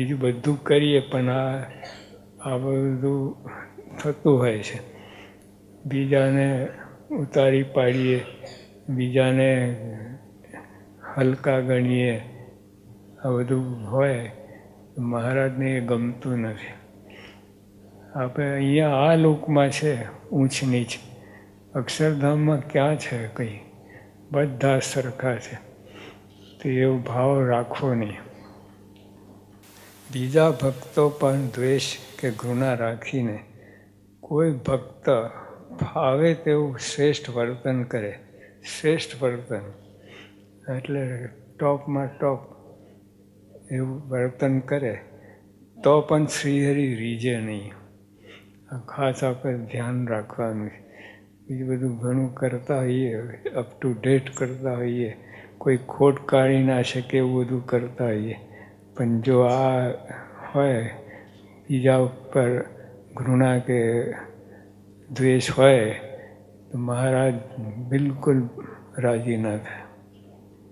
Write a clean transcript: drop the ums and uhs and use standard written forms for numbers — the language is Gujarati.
બીજું બધું કરીએ પણ આ બધું થતું હોય છે. બીજાને ઉતારી પાડીએ, બીજાને હલકા ગણીએ, આ બધું હોય મહારાજને એ ગમતું નથી. આપણે અહીંયા આ લોકમાં છે ઊંચ નીચ, અક્ષરધામમાં ક્યાં છે કંઈ? બધા સરખા છે. તો એવો ભાવ રાખવો નહીં. બીજા ભક્તો પણ દ્વેષ કે ઘૃણા રાખીને કોઈ ભક્ત ફાવે તેવું શ્રેષ્ઠ વર્તન કરે. શ્રેષ્ઠ વર્તન એટલે ટોપમાં ટોપ એવું વર્તન કરે તો પણ શ્રીહરિ રીઝે નહીં. ખાસ આપણે ધ્યાન રાખવાનું. બીજું બધું ઘણું કરતા હોઈએ, અપ ટુ ડેટ કરતા હોઈએ, કોઈ ખોટ કાઢી ના શકે એવું બધું કરતા હોઈએ, પણ જો આ હોય બીજા ઉપર ઘૃણા કે દ્વેષ હોય તો મહારાજ બિલકુલ રાજી ના થાય.